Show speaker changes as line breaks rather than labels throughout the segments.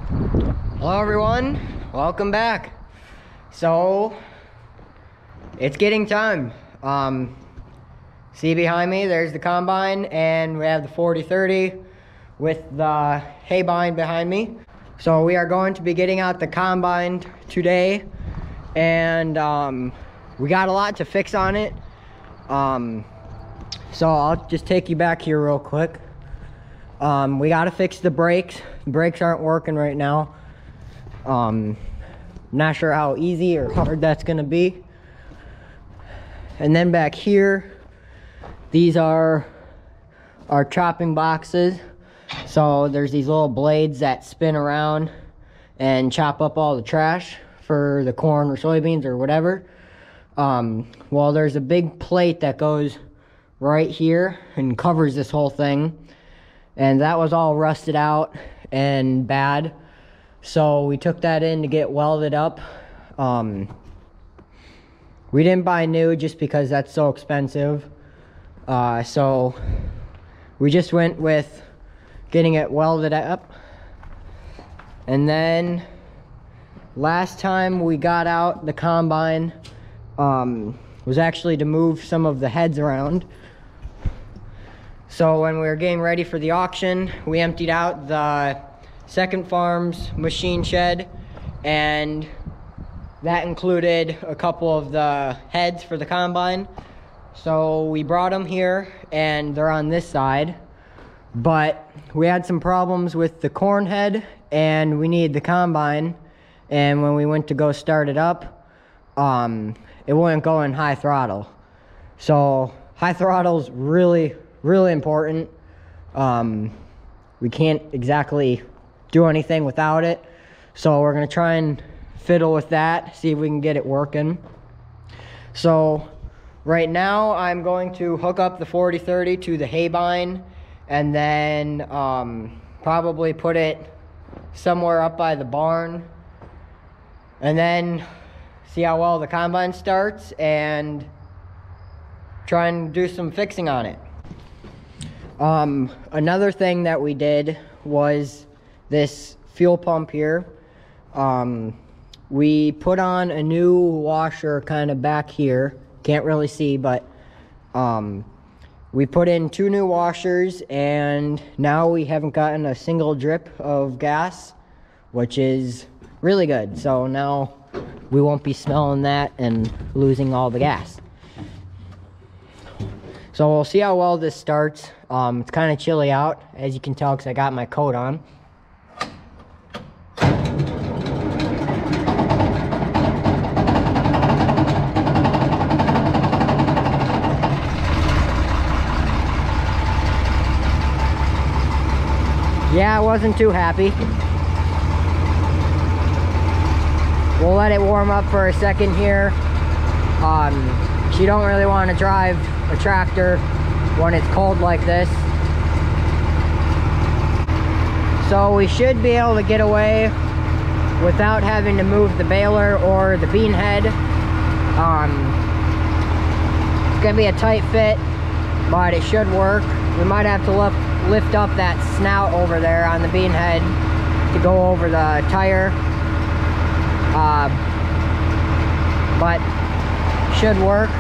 Hello everyone, welcome back. So it's getting time. See behind me, there's the combine, and we have the 4030 with the hay bind behind me. So we are going to be getting out the combine today, and we got a lot to fix on it. So I'll just take you back here real quick. We got to fix the brakes. The brakes aren't working right now. Not sure how easy or hard that's gonna be. And then back here, these are our chopping boxes. So there's these little blades that spin around and chop up all the trash for the corn or soybeans or whatever. Well, there's a big plate that goes right here and covers this whole thing, and that was all rusted out and bad. So we took that in to get welded up. We didn't buy new just because that's so expensive. So we just went with getting it welded up. And then last time we got out the combine was actually to move some of the heads around. So when we were getting ready for the auction, we emptied out the Second Farms machine shed, and that included a couple of the heads for the combine. So we brought them here, and they're on this side, but we had some problems with the corn head, and we needed the combine, and when we went to go start it up, it wouldn't go in high throttle. So high throttle is really important. We can't exactly do anything without it, so we're gonna try and fiddle with that, see if we can get it working. So right now I'm going to hook up the 4030 to the hay bind, and then probably put it somewhere up by the barn, and then see how well the combine starts and try and do some fixing on it. Another thing that we did was this fuel pump here. We put on a new washer kind of back here. Can't really see, but we put in 2 new washers, and now we haven't gotten a single drip of gas, which is really good. So now we won't be smelling that and losing all the gas. So we'll see how well this starts. It's kind of chilly out, as you can tell, because I got my coat on. Yeah, I wasn't too happy. We'll let it warm up for a second here. You don't really want to drive a tractor when it's cold like this. So we should be able to get away without having to move the baler or the bean head. It's gonna be a tight fit, but it should work. We might have to lift up that snout over there on the bean head to go over the tire, but should work.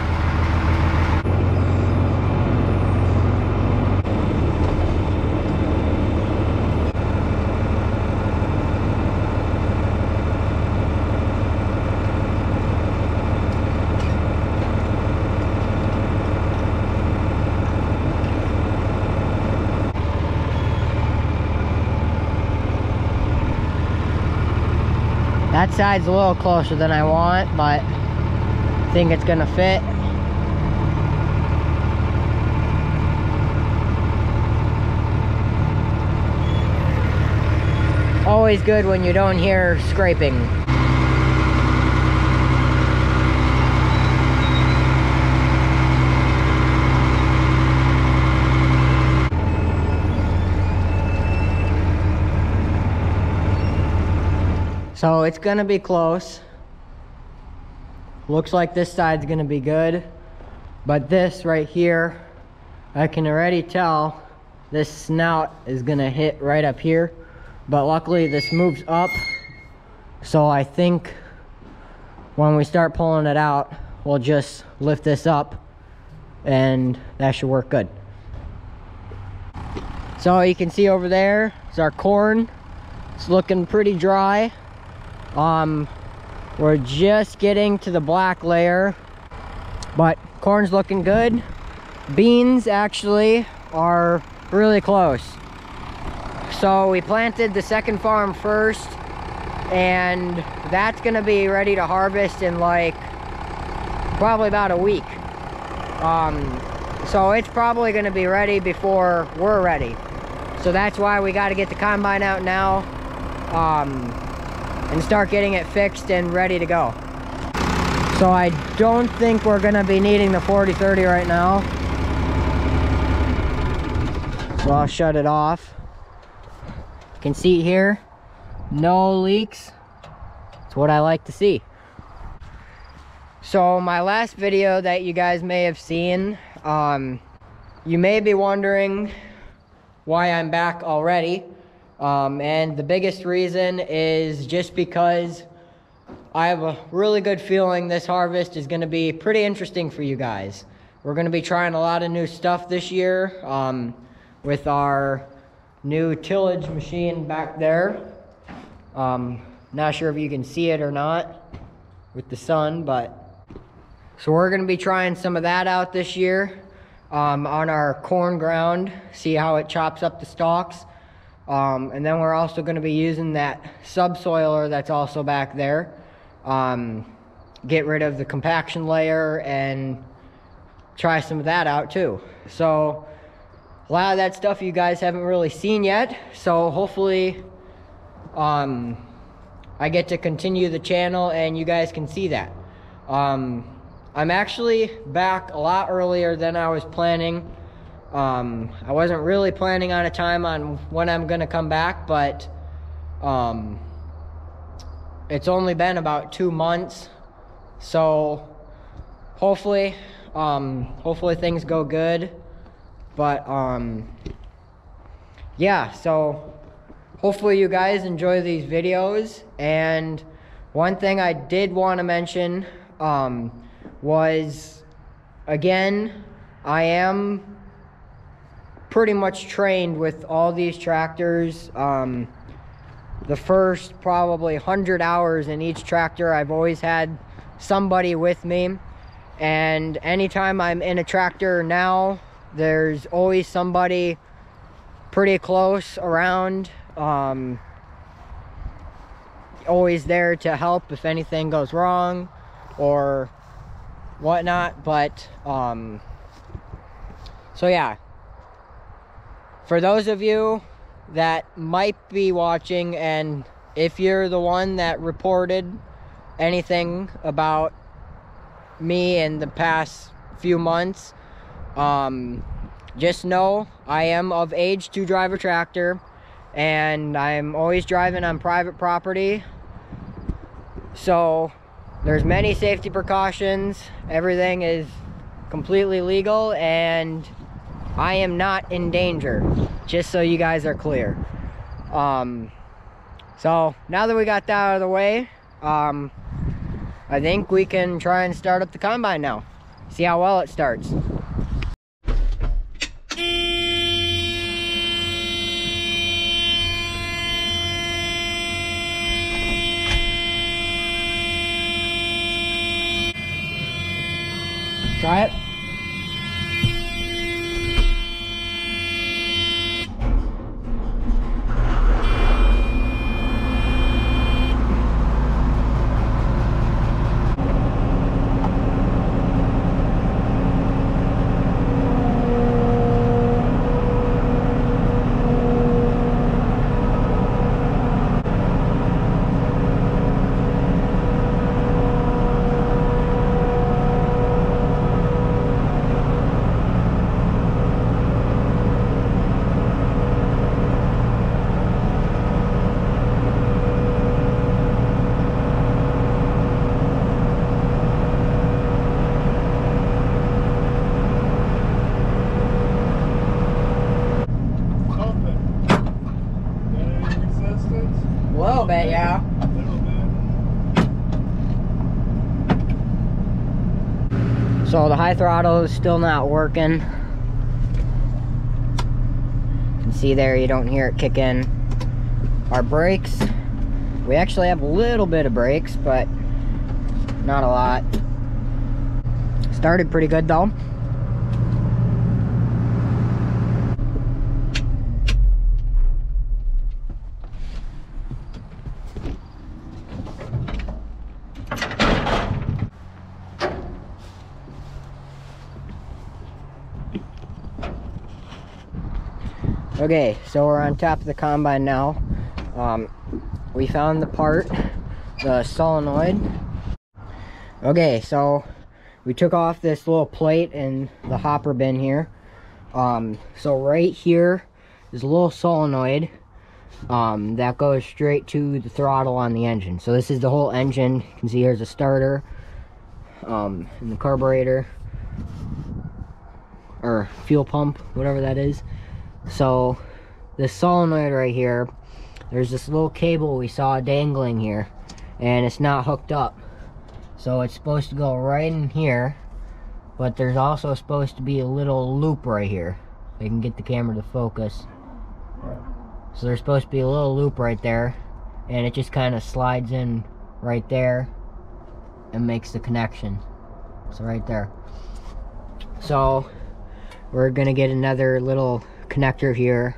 That side's a little closer than I want, but I think it's gonna fit. Always good when you don't hear scraping. So it's gonna be close. Looks like this side's gonna be good, but this right here, I can already tell this snout is gonna hit right up here but luckily this moves up, so I think when we start pulling it out, we'll just lift this up and that should work good. So you can see over there is our corn. It's looking pretty dry. We're just getting to the black layer, but corn's looking good. Beans actually are really close. So we planted the second farm first, and that's gonna be ready to harvest in like probably about a week. So it's probably gonna be ready before we're ready. So that's why we got to get the combine out now, and start getting it fixed and ready to go. So I don't think we're gonna be needing the 40/30 right now. So I'll shut it off. You can see here, no leaks. It's what I like to see. So my last video that you guys may have seen, you may be wondering why I'm back already. And the biggest reason is just because I have a really good feeling this harvest is gonna be pretty interesting for you guys. We're gonna be trying a lot of new stuff this year with our new tillage machine back there. Not sure if you can see it or not with the sun, but so we're gonna be trying some of that out this year on our corn ground, see how it chops up the stalks. And then we're also gonna be using that subsoiler that's also back there. Get rid of the compaction layer and try some of that out too. So a lot of that stuff you guys haven't really seen yet. So hopefully I get to continue the channel and you guys can see that. I'm actually back a lot earlier than I was planning. I wasn't really planning on a time on when I'm gonna come back, but it's only been about 2 months. So hopefully things go good. But yeah, so hopefully you guys enjoy these videos. And one thing I did want to mention was, again, I am pretty much trained with all these tractors. The first probably 100 hours in each tractor, I've always had somebody with me. And anytime I'm in a tractor now, there's always somebody pretty close around, always there to help if anything goes wrong or whatnot. But so yeah, for those of you that might be watching, and if you're the one that reported anything about me in the past few months, just know I am of age to drive a tractor, and I'm always driving on private property. So there's many safety precautions. Everything is completely legal, and I am not in danger, just so you guys are clear. So now that we got that out of the way, I think we can try and start up the combine now. See how well it starts. Try it. bit, yeah. So the high throttle is still not working. You can see there, you don't hear it kick in. Our brakes, we actually have a little bit of brakes, but not a lot. Started pretty good though. Okay, so we're on top of the combine now. We found the part, the solenoid. Okay, so we took off this little plate in the hopper bin here. So right here is a little solenoid that goes straight to the throttle on the engine. So this is the whole engine. You can see here's a starter and the carburetor or fuel pump, whatever that is. So this solenoid right here, there's this little cable we saw dangling here, and it's not hooked up. So it's supposed to go right in here, but there's also supposed to be a little loop right here. I can get the camera to focus. So there's supposed to be a little loop right there, and it just kind of slides in right there and makes the connection. So right there. So we're gonna get another little connector here,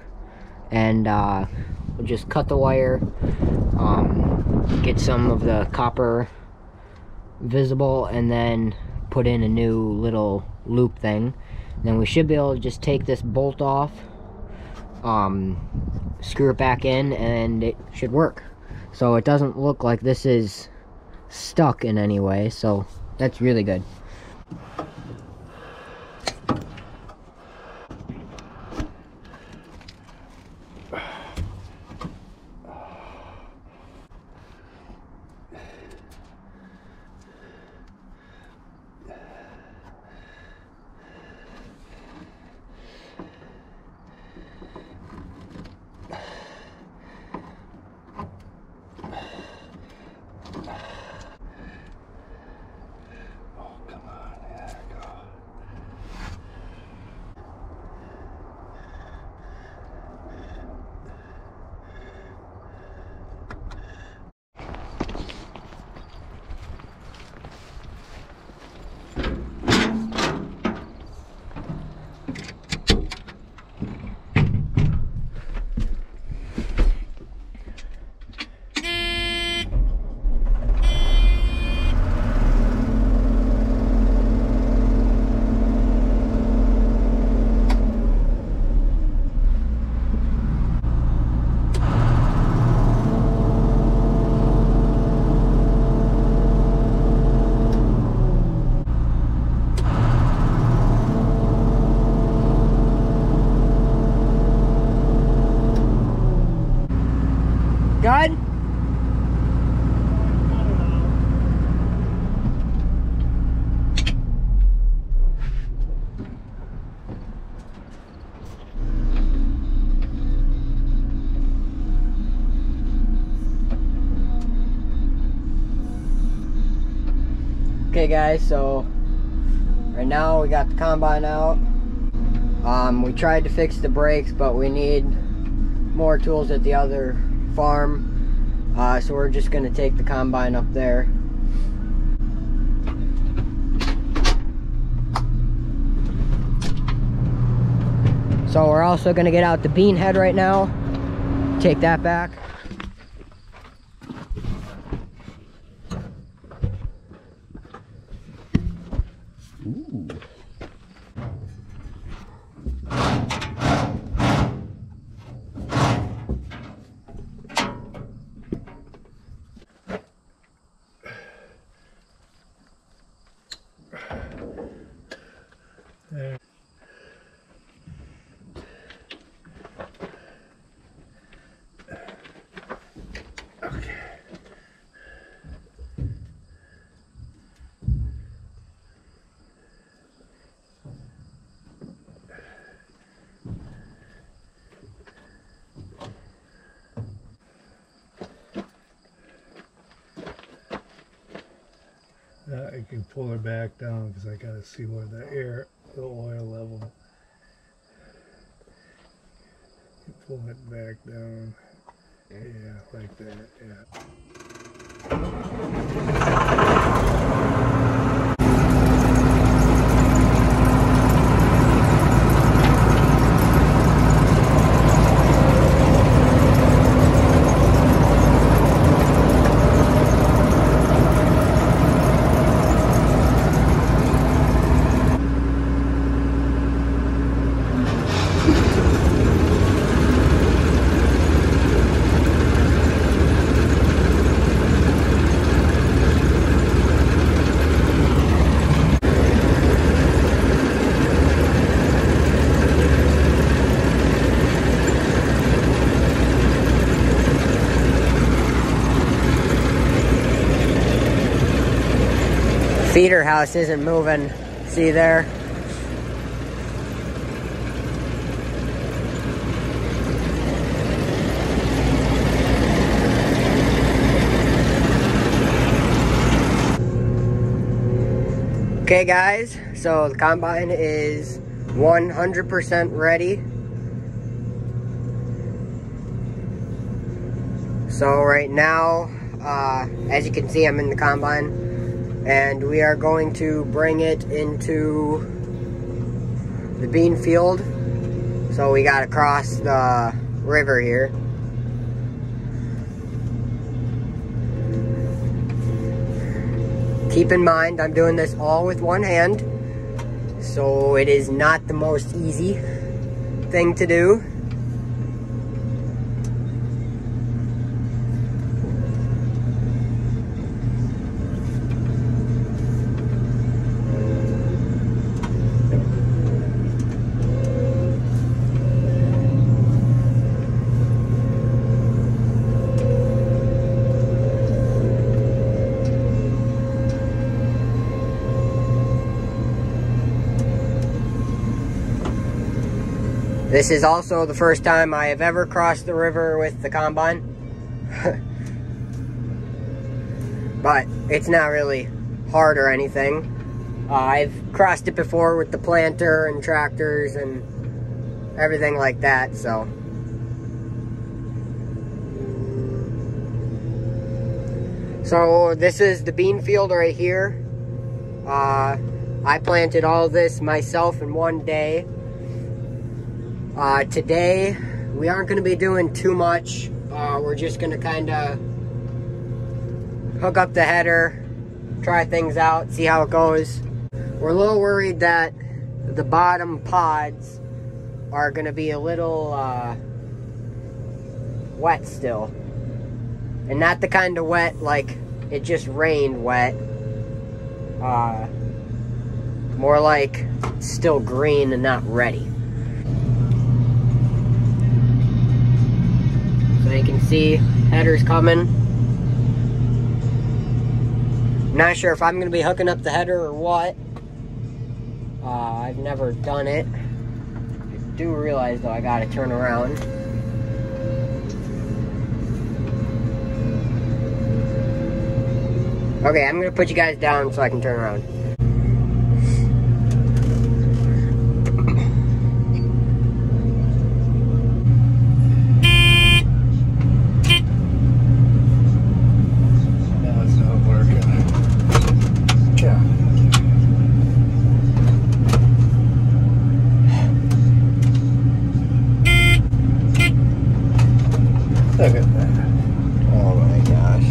and we'll just cut the wire, get some of the copper visible, and then put in a new little loop thing. Then we should be able to just take this bolt off, screw it back in, and it should work. So it doesn't look like this is stuck in any way, so that's really good. Good? Okay guys, so right now we got the combine out. We tried to fix the brakes, but we need more tools at the other farm, so we're just gonna take the combine up there. So we're also gonna get out the bean head right now, take that back. Ooh.
I can pull her back down because I gotta see where the oil level. Pull it back down. Yeah, like that, yeah.
Feeder house isn't moving. See there? Okay guys, so the combine is 100% ready. So right now, as you can see, I'm in the combine. And we are going to bring it into the bean field. So we got to cross the river here. Keep in mind, I'm doing this all with one hand. So it is not the most easy thing to do. This is also the first time I have ever crossed the river with the combine. But it's not really hard or anything. I've crossed it before with the planter and tractors and everything like that, so. So this is the bean field right here. I planted all this myself in one day. Today, we aren't going to be doing too much. We're just going to kind of hook up the header, try things out, see how it goes. We're a little worried that the bottom pods are going to be a little wet still. And not the kind of wet like it just rained wet. More like still green and not ready. So you can see headers coming. Not sure if I'm going to be hooking up the header or what. I've never done it. I do realize though I got to turn around. Okay, I'm going to put you guys down so I can turn around.
Look at that.
Oh my gosh.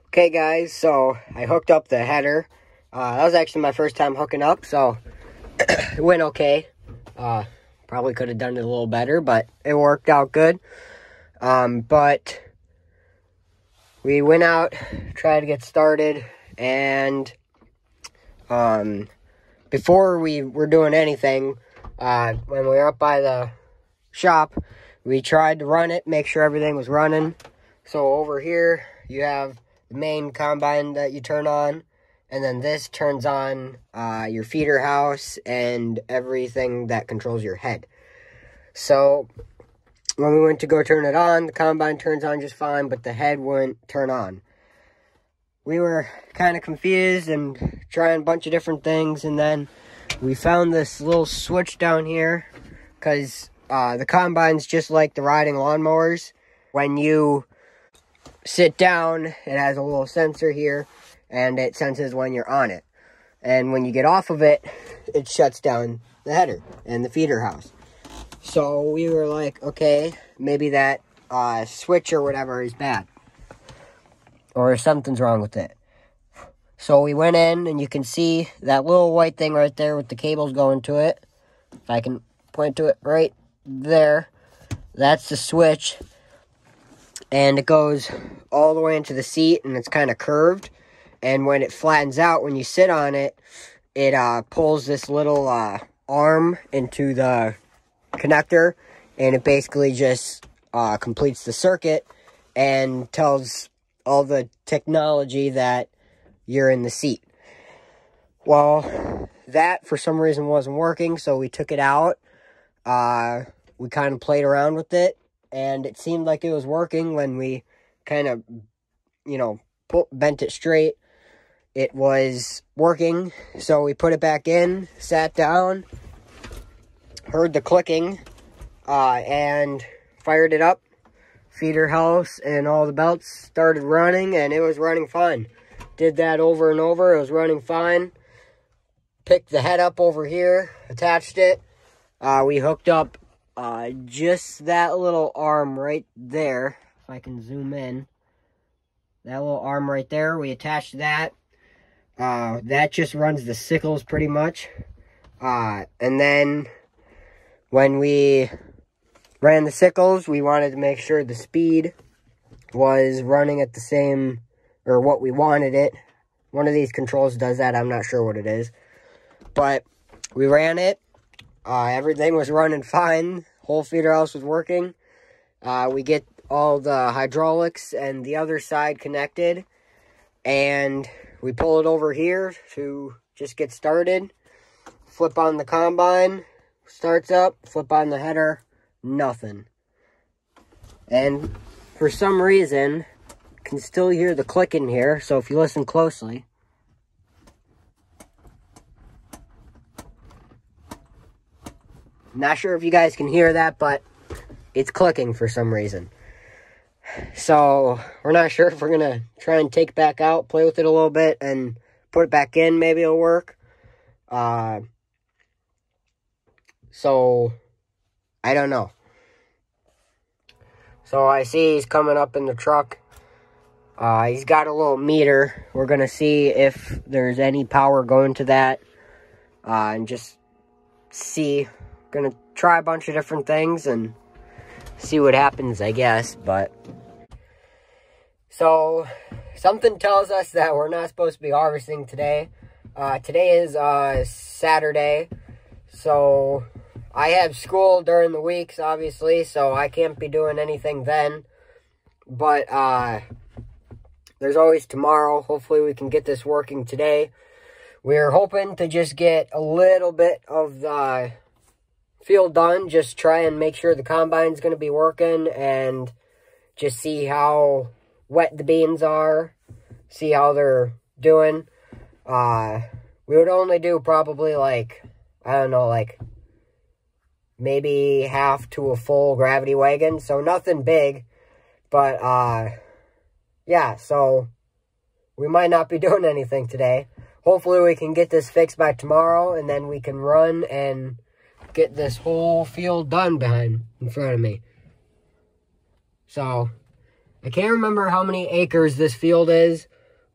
Okay guys, so I hooked up the header. That was actually my first time hooking up, so it went okay. Probably could have done it a little better, but it worked out good. But we went out, tried to get started, and before we were doing anything, when we were up by the shop, we tried to run it, make sure everything was running. So over here you have the main combine that you turn on, and then this turns on your feeder house and everything that controls your head. So when we went to go turn it on, the combine turns on just fine, but the head wouldn't turn on. we were kind of confused and trying a bunch of different things, and then we found this little switch down here, because the combine's just like the riding lawnmowers. When you sit down, it has a little sensor here, and it senses when you're on it. And when you get off of it, it shuts down the header and the feeder house. So we were like, okay, maybe that switch or whatever is bad, or something's wrong with it. So we went in, and you can see that little white thing right there with the cables going to it. If I can point to it right there, that's the switch. And it goes all the way into the seat, and it's kind of curved. And when it flattens out, when you sit on it, it pulls this little arm into the connector, and it basically just completes the circuit and tells all the technology that you're in the seat. Well, that for some reason wasn't working, so we took it out. We kind of played around with it, and it seemed like it was working when we kind of, bent it straight. It was working, so we put it back in, sat down, heard the clicking, and fired it up. Feeder house and all the belts started running, and it was running fine. Did that over and over. It was running fine. Picked the head up over here, attached it. We hooked up just that little arm right there. If I can zoom in. That little arm right there, we attached that. That just runs the sickles pretty much. And then when we ran the sickles, we wanted to make sure the speed was running at the same, or what we wanted it. One of these controls does that. I'm not sure what it is. But we ran it. Everything was running fine. Whole feeder house was working. We get all the hydraulics and the other side connected. And we pull it over here to just get started. Flip on the combine. Starts up. Flip on the header. Nothing. And for some reason, can still hear the click in here. So if you listen closely. Not sure if you guys can hear that, but it's clicking for some reason. So we're not sure if we're going to try and take it back out, play with it a little bit, and put it back in. Maybe it'll work. So I don't know. So I see he's coming up in the truck. He's got a little meter. We're going to see if there's any power going to that. And just see. Going to try a bunch of different things and see what happens, I guess. But so something tells us that we're not supposed to be harvesting today. Today is Saturday. So I have school during the weeks, obviously, so I can't be doing anything then. But there's always tomorrow. Hopefully we can get this working today. We're hoping to just get a little bit of the field done. Just try and make sure the combine's going to be working and just see how wet the beans are. See how they're doing. We would only do probably maybe half to a full gravity wagon. So nothing big. But, yeah, so we might not be doing anything today. Hopefully we can get this fixed by tomorrow, and then we can run and get this whole field done in front of me. So, I can't remember how many acres this field is,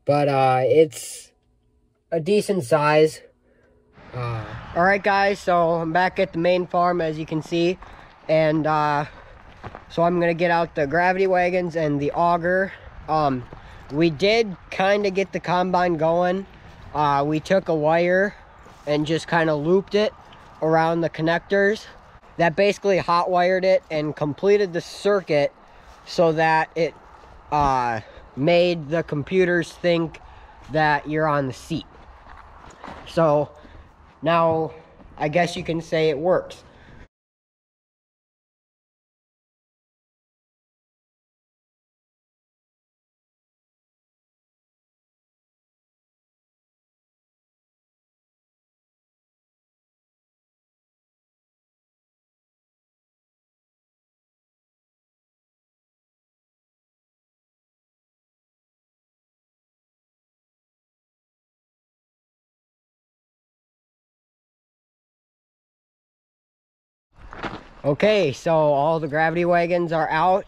but it's a decent size. Alright guys, so I'm back at the main farm, as you can see, and so I'm going to get out the gravity wagons and the auger. We did kind of get the combine going. We took a wire and just kind of looped it around the connectors. That basically hot wired it and completed the circuit so that it made the computers think that you're on the seat. So now I guess you can say it works. Okay, so all the gravity wagons are out.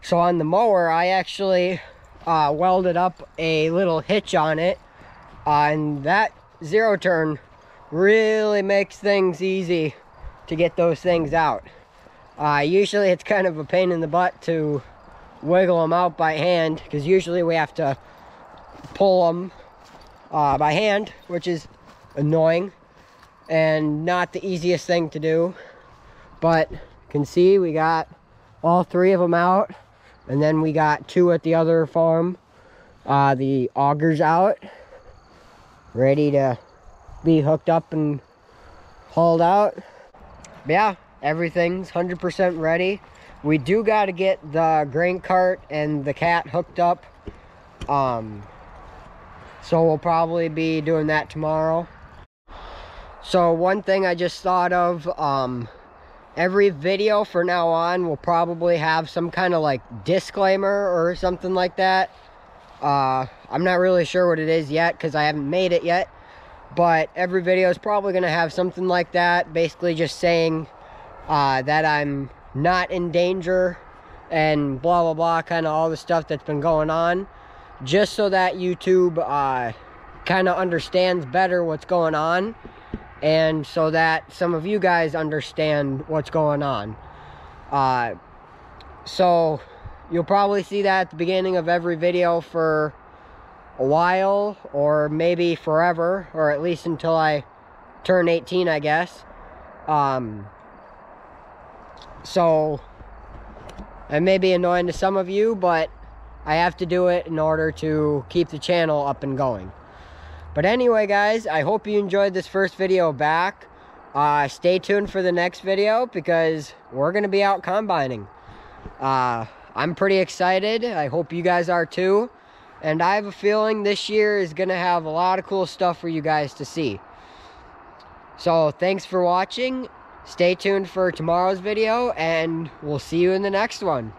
So on the mower, I actually welded up a little hitch on it. And that zero turn really makes things easy to get those things out. Usually it's kind of a pain in the butt to wiggle them out by hand, because usually we have to pull them by hand, which is annoying and not the easiest thing to do. But you can see we got all 3 of them out, and then we got 2 at the other farm. The augers out, ready to be hooked up and hauled out. But yeah, everything's 100% ready. We do got to get the grain cart and the cat hooked up. So we'll probably be doing that tomorrow. So one thing I just thought of, every video from now on will probably have some kind of like disclaimer or something like that. I'm not really sure what it is yet because I haven't made it yet. But every video is probably going to have something like that. Basically just saying that I'm not in danger and blah, blah, blah. Kind of all the stuff that's been going on. Just so that YouTube kind of understands better what's going on. And so that some of you guys understand what's going on. So you'll probably see that at the beginning of every video for a while, or maybe forever, or at least until I turn 18, I guess. So it may be annoying to some of you, but I have to do it in order to keep the channel up and going. But anyway, guys, I hope you enjoyed this first video back. Stay tuned for the next video because we're going to be out combining. I'm pretty excited. I hope you guys are too. And I have a feeling this year is going to have a lot of cool stuff for you guys to see. So thanks for watching. Stay tuned for tomorrow's video, and we'll see you in the next one.